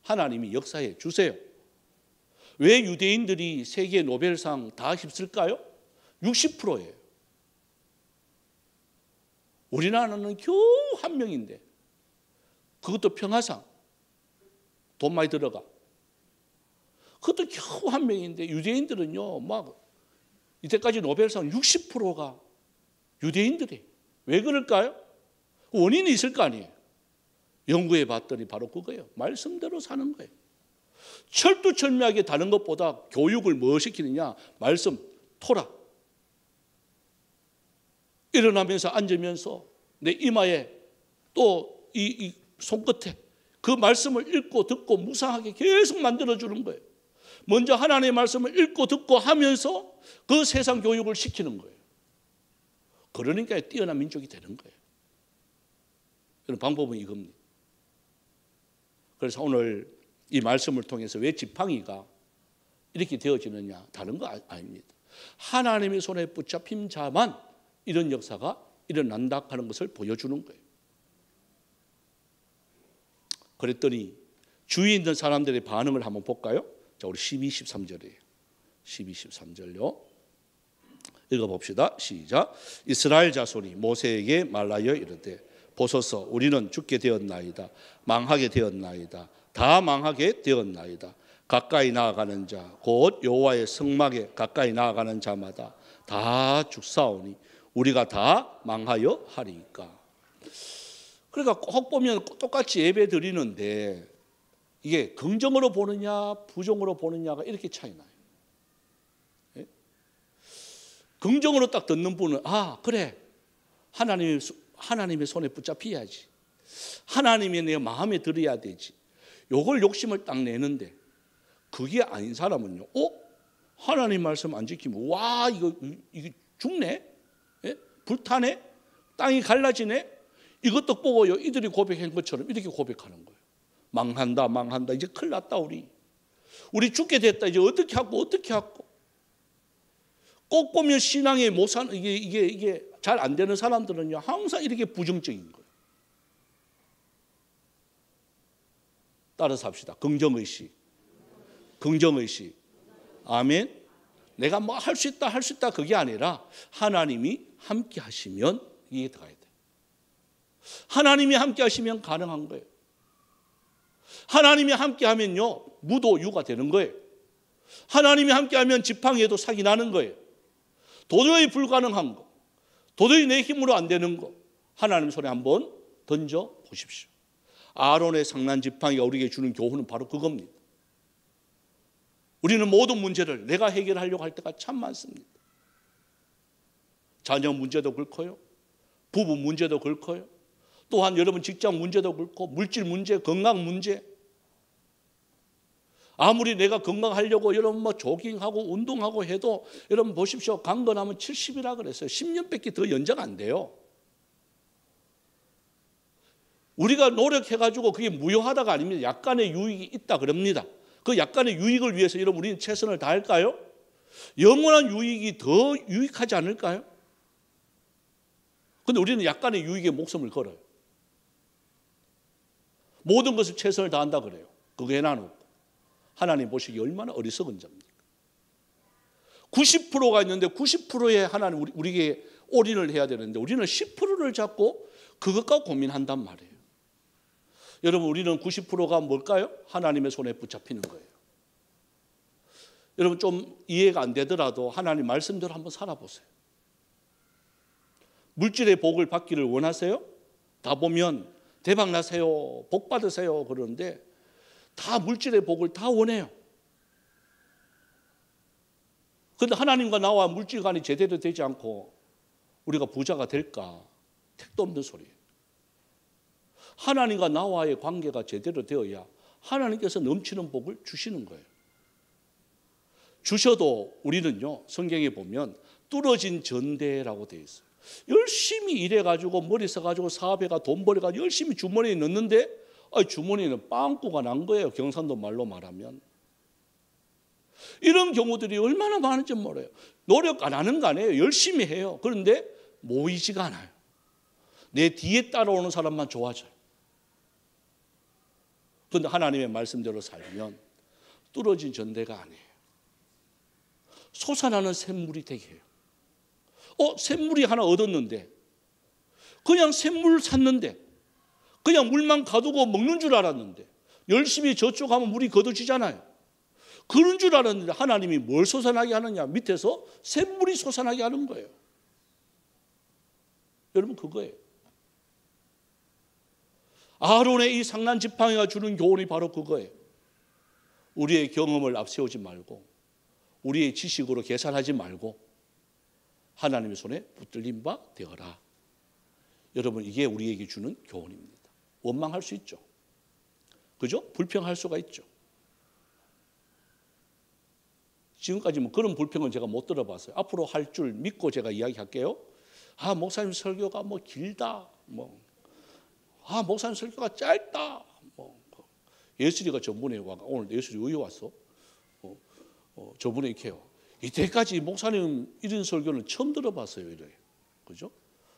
하나님이 역사해 주세요. 왜 유대인들이 세계 노벨상 다 휩쓸까요? 60%예요. 우리나라는 겨우 한 명인데 그것도 평화상 돈 많이 들어가. 그것도 겨우 한 명인데 유대인들은요 막 이때까지 노벨상 60%가 유대인들이에요. 왜 그럴까요? 원인이 있을 거 아니에요. 연구해 봤더니 바로 그거예요. 말씀대로 사는 거예요. 철두철미하게 다른 것보다 교육을 뭐 시키느냐? 말씀, 토라. 일어나면서 앉으면서 내 이마에 또 이 손끝에 그 말씀을 읽고 듣고 묵상하게 계속 만들어주는 거예요. 먼저 하나님의 말씀을 읽고 듣고 하면서 그 세상 교육을 시키는 거예요. 그러니까 뛰어난 민족이 되는 거예요. 그런 방법은 이겁니다. 그래서 오늘 이 말씀을 통해서 왜 지팡이가 이렇게 되어지느냐, 다른 거 아닙니다. 하나님의 손에 붙잡힌 자만 이런 역사가 일어난다 하는 것을 보여주는 거예요. 그랬더니 주위에 있는 사람들의 반응을 한번 볼까요? 자, 우리 12, 13절이에요. 12, 13절요. 읽어봅시다. 시작. 이스라엘 자손이 모세에게 말하여 이르되 보소서 우리는 죽게 되었나이다. 망하게 되었나이다. 다 망하게 되었나이다. 가까이 나아가는 자 곧 여호와의 성막에 가까이 나아가는 자마다 다 죽사오니 우리가 다 망하여 하리이까. 그러니까 꼭 보면 똑같이 예배 드리는데 이게 긍정으로 보느냐 부정으로 보느냐가 이렇게 차이 나요. 예? 긍정으로 딱 듣는 분은 아 그래 하나님의 손에 붙잡혀야지. 하나님의 내 마음에 들어야 되지. 요걸 욕심을 딱 내는데 그게 아닌 사람은요. 하나님 말씀 안 지키면 와 이거 죽네. 예? 불타네. 땅이 갈라지네. 이것도 보고요. 이들이 고백한 것처럼 이렇게 고백하는 거예요. 망한다 망한다. 이제 큰일 났다 우리 죽게 됐다. 이제 어떻게 하고 꼭 보면 신앙에 못 사는 이게 잘 안 되는 사람들은요. 항상 이렇게 부정적인 거예요. 따라서 합시다. 긍정의식. 아멘. 내가 뭐 할 수 있다 그게 아니라 하나님이 함께 하시면 이게 들어가야 돼요. 하나님이 함께 하시면 가능한 거예요. 하나님이 함께 하면요 무도유가 되는 거예요. 하나님이 함께 하면 지팡이에도 sak이 나는 거예요. 도저히 불가능한 거, 도저히 내 힘으로 안 되는 거 하나님 손에 한번 던져 보십시오. 아론의 상난 지팡이가 우리에게 주는 교훈은 바로 그겁니다. 우리는 모든 문제를 내가 해결하려고 할 때가 참 많습니다. 자녀 문제도 그렇고요. 부부 문제도 그렇고요. 또한 여러분 직장 문제도 그렇고 물질 문제, 건강 문제. 아무리 내가 건강하려고 여러분 뭐 조깅하고 운동하고 해도 여러분 보십시오. 강건하면 70이라 그랬어요. 10년밖에 더 연장 안 돼요. 우리가 노력해가지고 그게 무효하다가 아닙니다. 약간의 유익이 있다 그럽니다. 그 약간의 유익을 위해서 여러분 우리는 최선을 다할까요? 영원한 유익이 더 유익하지 않을까요? 그런데 우리는 약간의 유익에 목숨을 걸어요. 모든 것을 최선을 다한다 그래요. 그게 나누고 하나님 보시기에 얼마나 어리석은 자입니까? 90%가 있는데 90%에 하나님 우리에게 올인을 해야 되는데 우리는 10%를 잡고 그것과 고민한단 말이에요. 여러분 우리는 90%가 뭘까요? 하나님의 손에 붙잡히는 거예요. 여러분 좀 이해가 안 되더라도 하나님 말씀대로 한번 살아보세요. 물질의 복을 받기를 원하세요? 다 보면 대박 나세요, 복 받으세요 그러는데 다 물질의 복을 다 원해요. 그런데 하나님과 나와 물질관이 제대로 되지 않고 우리가 부자가 될까? 택도 없는 소리예요. 하나님과 나와의 관계가 제대로 되어야 하나님께서 넘치는 복을 주시는 거예요. 주셔도 우리는요 성경에 보면 뚫어진 전대라고 되어 있어요. 열심히 일해가지고 머리 써가지고 사업해가 돈 벌어가지고 열심히 주머니에 넣는데 주머니에는 빵꾸가 난 거예요. 경상도 말로 말하면. 이런 경우들이 얼마나 많은지 몰라요. 노력 안 하는 거 아니에요. 열심히 해요. 그런데 모이지가 않아요. 내 뒤에 따라오는 사람만 좋아져요. 그런데 하나님의 말씀대로 살면 뚫어진 전대가 아니에요. 솟아나는 샘물이 되게 해요. 샘물이 하나 얻었는데 그냥 샘물 샀는데 그냥 물만 가두고 먹는 줄 알았는데 열심히 저쪽 하면 물이 걷어지잖아요. 그런 줄 알았는데 하나님이 뭘 솟아나게 하느냐? 밑에서 샘물이 솟아나게 하는 거예요. 여러분 그거예요. 아론의 이 상난 지팡이가 주는 교훈이 바로 그거예요. 우리의 경험을 앞세우지 말고 우리의 지식으로 계산하지 말고 하나님의 손에 붙들린 바 되어라. 여러분 이게 우리에게 주는 교훈입니다. 원망할 수 있죠. 그죠? 불평할 수가 있죠. 지금까지 뭐 그런 불평은 제가 못 들어봤어요. 앞으로 할 줄 믿고 제가 이야기할게요. 목사님 설교가 뭐 길다. 목사님 설교가 짧다. 예슬이가 전번에 와, 오늘 예슬이 왜 왔어? 저번에 이렇게 해요. 이때까지 목사님 이런 설교는 처음 들어봤어요. 이래. 그죠?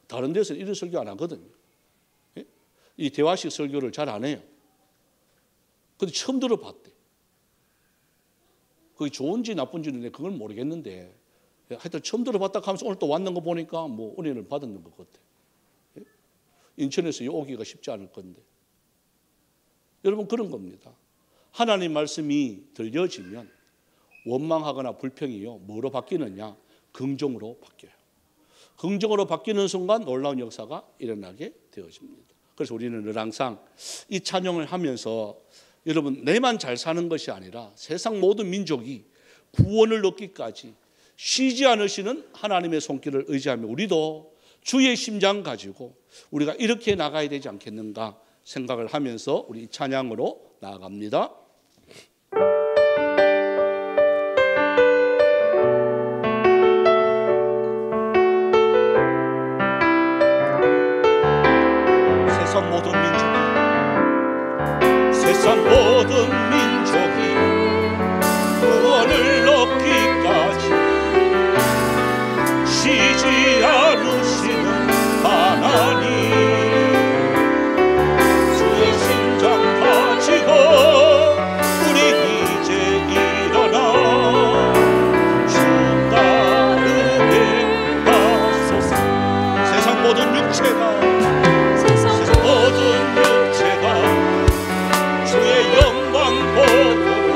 다른 데서는 이런 설교 안 하거든요. 예? 이 대화식 설교를 잘 안 해요. 근데 처음 들어봤대. 그게 좋은지 나쁜지는 그걸 모르겠는데 하여튼 처음 들어봤다 하면서 오늘 또 왔는 거 보니까 뭐 은혜를 받았는 것 같아. 예? 인천에서 오기가 쉽지 않을 건데. 여러분 그런 겁니다. 하나님 말씀이 들려지면 원망하거나 불평이요 뭐로 바뀌느냐? 긍정으로 바뀌어요. 긍정으로 바뀌는 순간 놀라운 역사가 일어나게 되어집니다. 그래서 우리는 늘 항상 이 찬양을 하면서 여러분 내만 잘 사는 것이 아니라 세상 모든 민족이 구원을 얻기까지 쉬지 않으시는 하나님의 손길을 의지하며 우리도 주의 심장 가지고 우리가 이렇게 나가야 되지 않겠는가 생각을 하면서 우리 찬양으로 나아갑니다. 세상 모든 민족이 구원을 얻기까지 쉬지 않으시는 하나님 주의 심장 가지고 우리 이제 일어나 주 따르게 하소서. 세상 모든 육체가 주의 영광 보고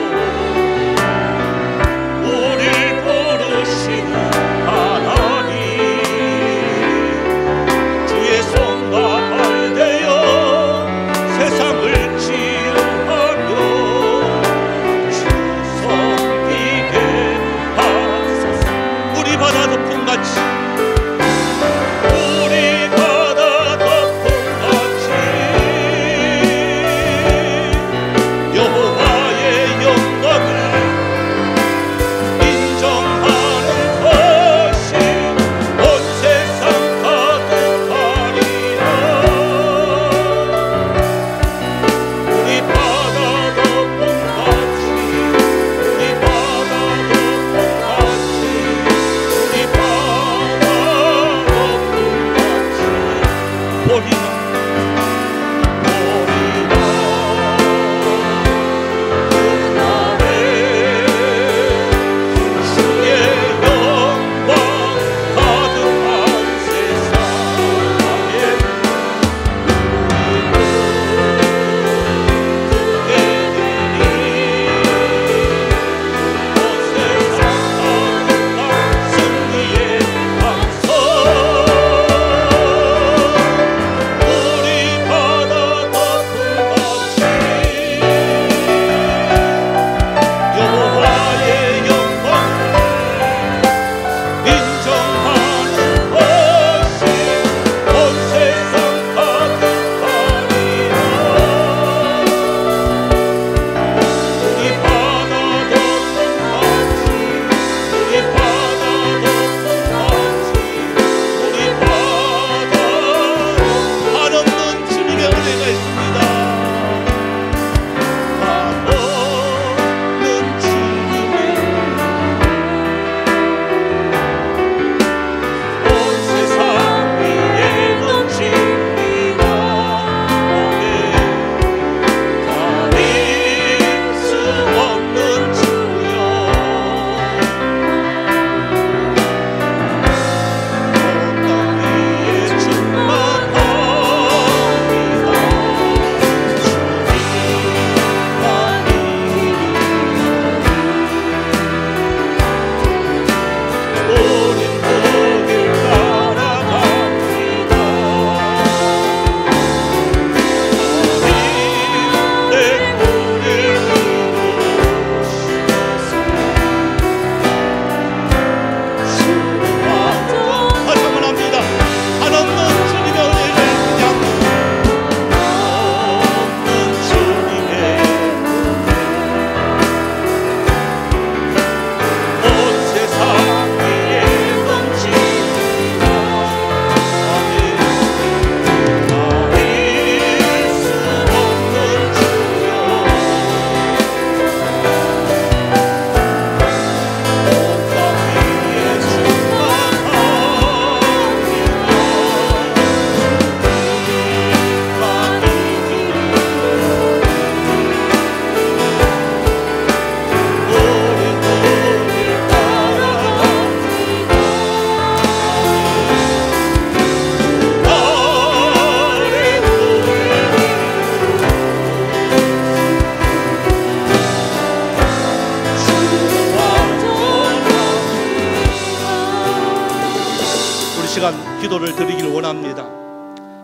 시간 기도를 드리길 원합니다.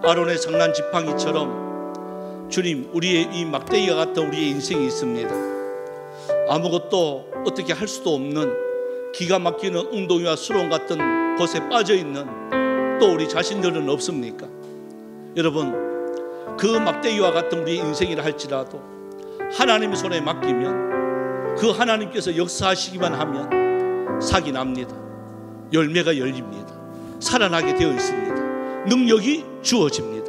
아론의 상난 지팡이처럼 주님, 우리의 이 막대기와 같은 우리의 인생이 있습니다. 아무것도 어떻게 할 수도 없는 기가 막히는 웅덩이와 수렁 같은 곳에 빠져있는 또 우리 자신들은 없습니까? 여러분, 그 막대기와 같은 우리의 인생이라 할지라도 하나님의 손에 맡기면, 그 하나님께서 역사하시기만 하면 삭이 납니다. 열매가 열립니다. 살아나게 되어 있습니다. 능력이 주어집니다.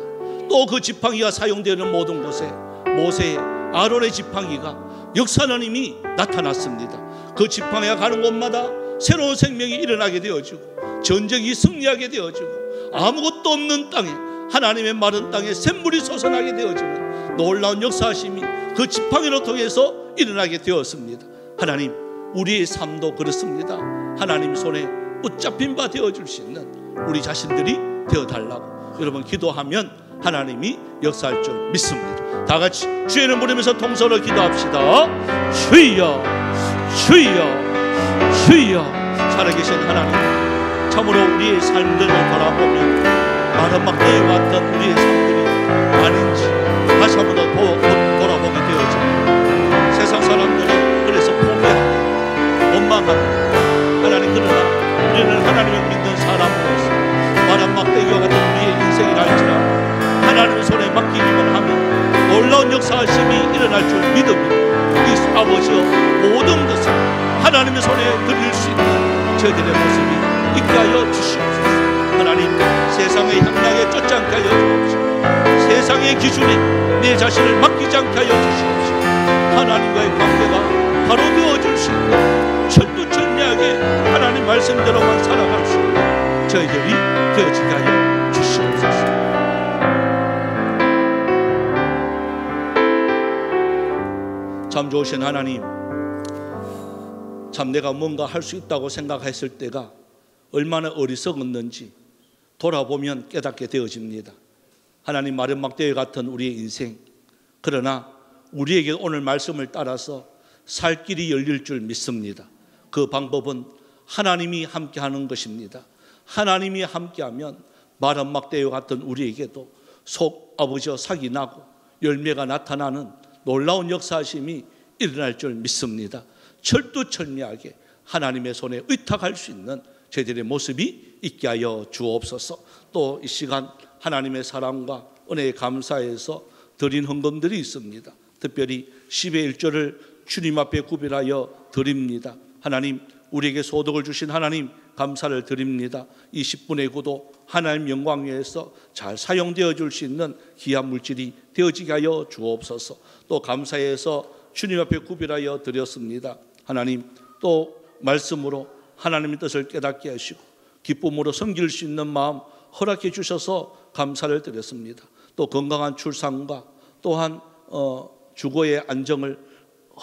또 그 지팡이가 사용되는 모든 곳에 모세의 아론의 지팡이가 역사하는 힘이 나타났습니다. 그 지팡이가 가는 곳마다 새로운 생명이 일어나게 되어지고 전쟁이 승리하게 되어지고 아무것도 없는 땅에, 하나님의 마른 땅에 샘물이 솟아나게 되어지는 놀라운 역사하심이 그 지팡이를 통해서 일어나게 되었습니다. 하나님, 우리의 삶도 그렇습니다. 하나님 손에 붙잡힌 바 되어줄 수 있는 우리 자신들이 되어달라고 여러분 기도하면 하나님이 역사할 줄 믿습니다. 다 같이 주의 이름 부르면서 통성으로 기도합시다. 주여, 주여, 주여. 살아계신 하나님, 참으로 우리의 삶들을 돌아보면 마른 막대기와 같은 우리의 삶들이 아닌지 다시 한번 더 돌아보게 되어집니다. 세상 사람들은 그래서 포기하고 원망하고, 하나님, 그러나 우리는 하나님을 믿는 사람으로서 마른 막대기와 같은 우리의 인생이라 할지라도 하나님 손에 맡기기만 하면 놀라운 역사하심이 일어날 줄 믿습니다. 이 아버지여, 모든 것을 하나님의 손에 드릴 수 있는 저희들의 모습이 있게 하여 주시옵소서. 하나님, 세상의 향락에 쫓지 않게 하여 주옵시고 세상의 기준에 내 자신을 맡기지 않게 하여 주시옵시고 하나님과의 관계가 바로 되어질 수 있는 철두철미하게 하나님 말씀대로만 살아갈 수 있는 저희들이 되어지게 하여 주시옵소서. 참 좋으신 하나님, 참 내가 뭔가 할 수 있다고 생각했을 때가 얼마나 어리석었는지 돌아보면 깨닫게 되어집니다. 하나님, 마른 막대기 같은 우리의 인생, 그러나 우리에게 오늘 말씀을 따라서 살 길이 열릴 줄 믿습니다. 그 방법은 하나님이 함께하는 것입니다. 하나님이 함께하면 마른 막대기와 같은 우리에게도 속 아버지와 삭이 나고 열매가 나타나는 놀라운 역사하심이 일어날 줄 믿습니다. 철두철미하게 하나님의 손에 의탁할 수 있는 저희들의 모습이 있게 하여 주옵소서. 또 이 시간 하나님의 사랑과 은혜에 감사해서 드린 헌금들이 있습니다. 특별히 10의 1조를 주님 앞에 구별하여 드립니다. 하나님, 우리에게 소득을 주신 하나님 감사를 드립니다. 이 10분의 9도 하나님 영광 위에서 잘 사용되어 줄 수 있는 귀한 물질이 되어지게 하여 주옵소서. 또 감사해서 주님 앞에 구별하여 드렸습니다. 하나님, 또 말씀으로 하나님의 뜻을 깨닫게 하시고 기쁨으로 섬길 수 있는 마음 허락해 주셔서 감사를 드렸습니다. 또 건강한 출산과 또한 주거의 안정을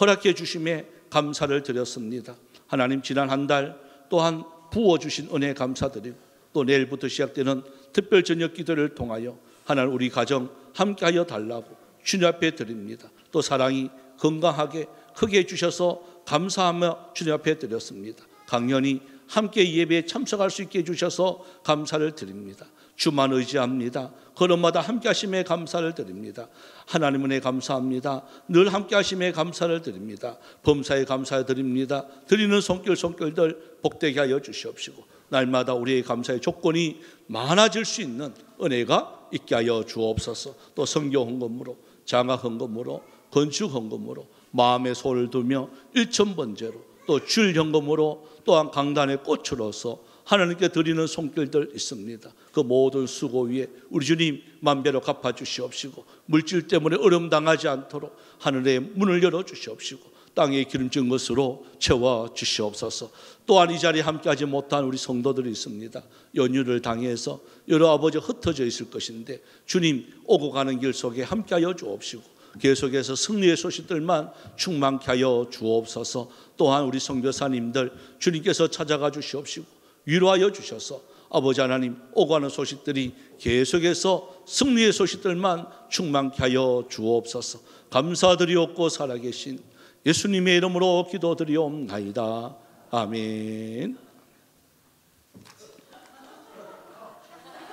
허락해 주심에 감사를 드렸습니다. 하나님, 지난 한 달 또한 부어주신 은혜에 감사드리고 또 내일부터 시작되는 특별 저녁 기도를 통하여 하나님 우리 가정 함께하여 달라고 주님 앞에 드립니다. 또 사랑이 건강하게 크게 해주셔서 감사하며 주님 앞에 드렸습니다. 강연히 함께 예배에 참석할 수 있게 해주셔서 감사를 드립니다. 주만 의지합니다. 걸음마다 함께 하심에 감사를 드립니다. 하나님 은혜 감사합니다. 늘 함께 하심에 감사를 드립니다. 범사에 감사드립니다. 드리는 손길들 복되게 하여 주시옵시고 날마다 우리의 감사의 조건이 많아질 수 있는 은혜가 있게 하여 주옵소서. 또 성경 헌금으로, 장학 헌금으로, 건축 헌금으로, 마음의 소를 두며 일천번제로, 또 줄 현금으로, 또한 강단의 꽃으로서 하나님께 드리는 손길들 있습니다. 그 모든 수고 위에 우리 주님 만배로 갚아주시옵시고 물질 때문에 어려움 당하지 않도록 하늘의 문을 열어주시옵시고 땅에 기름진 것으로 채워주시옵소서. 또한 이 자리에 함께하지 못한 우리 성도들이 있습니다. 연휴를 당해서 여러 아버지 흩어져 있을 것인데 주님 오고 가는 길 속에 함께하여 주옵시고 계속해서 승리의 소식들만 충만케 하여 주옵소서. 또한 우리 선교사님들 주님께서 찾아가 주시옵시고 위로하여 주셔서 아버지 하나님 오고 가는 소식들이 계속해서 승리의 소식들만 충만케 하여 주옵소서. 감사드리옵고 살아계신 예수님의 이름으로 기도드리옵나이다. 아멘.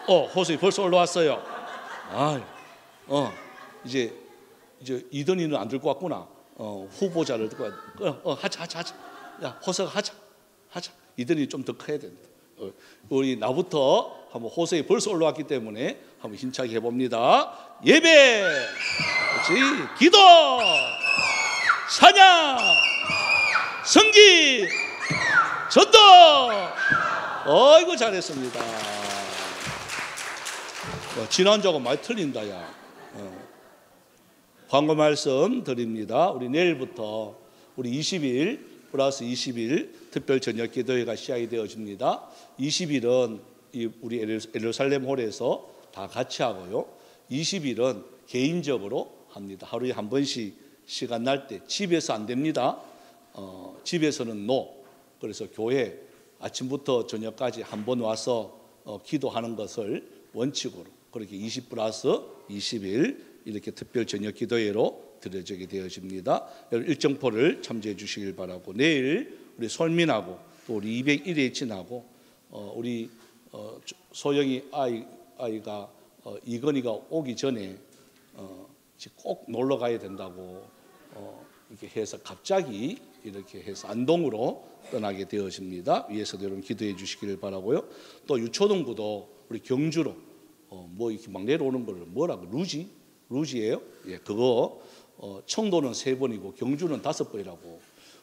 호수이 벌써 올라왔어요. 이제 이든이는 안 들고 왔구나. 후보자를 들고 왔. 하자. 야, 호수가 하자. 이든이 좀 더 커야 된다. 우리 나부터 한번 호수에 벌써 올라왔기 때문에 한번 힘차게 해봅니다. 예배, 그렇지. 기도, 찬양, 성기, 전도. 어이구 잘했습니다. 지난주하고 많이 틀린다. 야. 광고 말씀 드립니다. 우리 내일부터 우리 20일 플러스 20일 특별 저녁 기도회가 시작이 되어집니다. 20일은 우리 예루살렘 홀에서 다 같이 하고요. 20일은 개인적으로 합니다. 하루에 한 번씩 시간 날 때. 집에서 안 됩니다. 집에서는 그래서 교회 아침부터 저녁까지 한 번 와서 기도하는 것을 원칙으로 그렇게 20 플러스 20일 이렇게 특별 저녁 기도회로 드려지게 되어집니다. 일정포를 참조해 주시길 바라고, 내일 우리 솔민하고 또 우리 201회친하고 우리 소영이 아이가 이건희가 오기 전에 꼭 놀러 가야 된다고 이렇게 해서 갑자기 이렇게 해서 안동으로 떠나게 되어집니다. 위에서도 여러분 기도해 주시기를 바라고요. 또 유초동부도 우리 경주로 이렇게 막 내려오는 걸 뭐라고 루지예요? 예, 그거 청도는 3번이고 경주는 5번이라고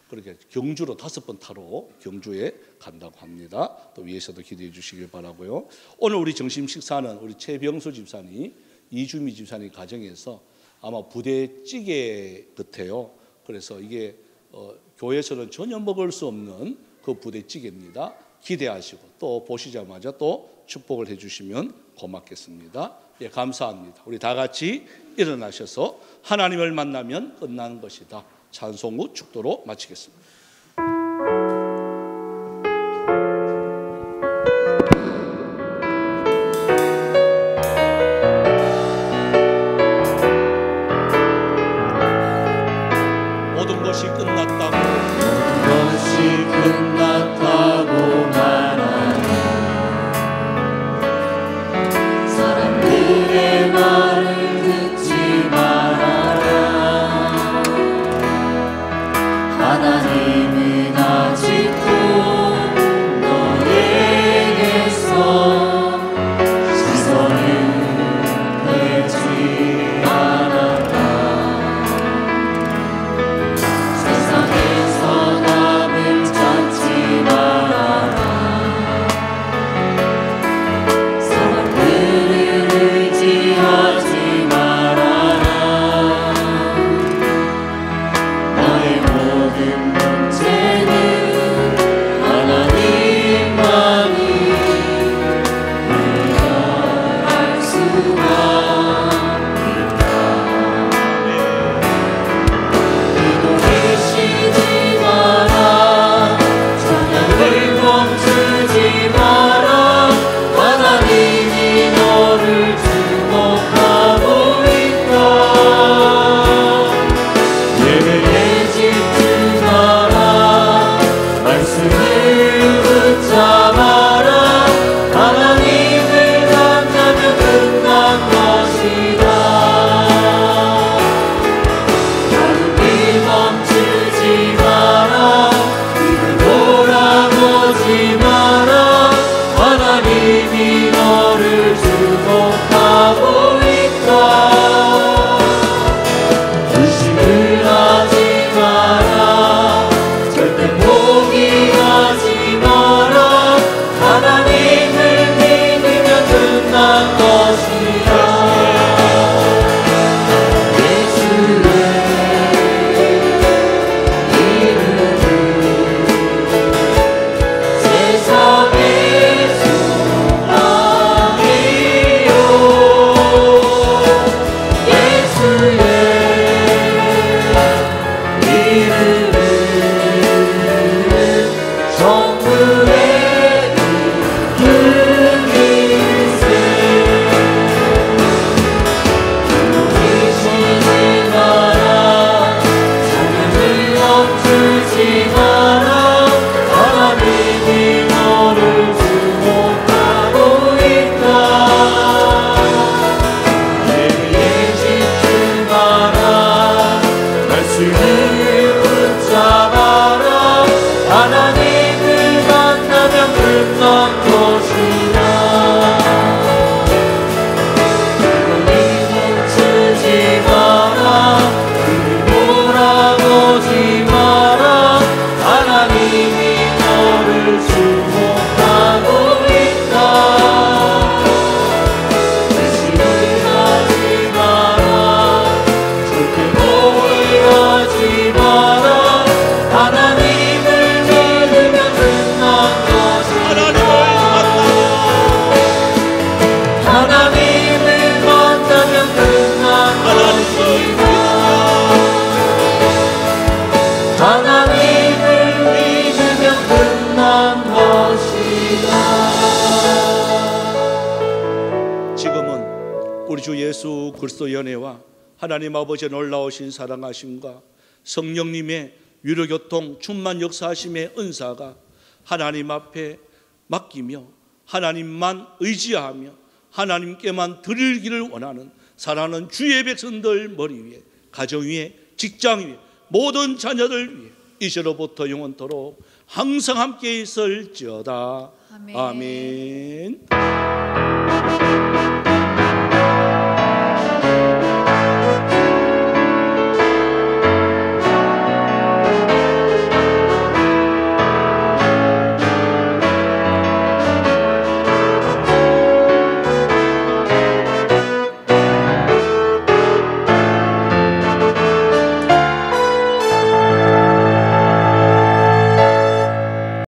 그렇게 경주로 5번 타러 경주에 간다고 합니다. 또 위에서도 기대해 주시길 바라고요. 오늘 우리 점심 식사는 우리 최병수 집사님, 이주미 집사님 가정에서 아마 부대찌개 같아요. 그래서 이게 교회에서는 전혀 먹을 수 없는 그 부대찌개입니다. 기대하시고 또 보시자마자 또 축복을 해주시면 고맙겠습니다. 예, 감사합니다. 우리 다 같이 일어나셔서 하나님을 만나면 끝나는 것이다. 찬송 후 축도로 마치겠습니다. 모든 것이 끝났다고 말하는 사람들의 말을 듣지 말아라. 하나님은 아직도 너에게서 시선을 내지 않았다. 세상에서 답을 찾지 말아라. 사람들을 의지하지 말아라. 너의 모든 문제는 하나님만이 해결할 수가 있다. 기도를 쉬지 마라. 찬양을 멈추지 마라. 하나님이 너를 주목하고 있다. 예배에 집중하라. 말씀을 붙잡아라. 하나님을 만나면 끝난 것이다. 나를 멈추지 마라. 뒤를 돌아보지 마라. 하나님이 너를 주목하고 있다. 의심을 하지 하나님을 믿으면 끝난 것이다. 지금은 우리 주 예수 그리스도 연애와 하나님 아버지의 놀라우신 사랑하심과 성령님의 위로교통 충만 역사하심의 은사가 하나님 앞에 맡기며 하나님만 의지하며 하나님께만 드리기를 원하는 사랑하는 주의 백성들 머리 위에, 가정 위에, 직장 위에, 모든 자녀들 위해 이제로부터 영원토록 항상 함께 있을지어다. 아멘.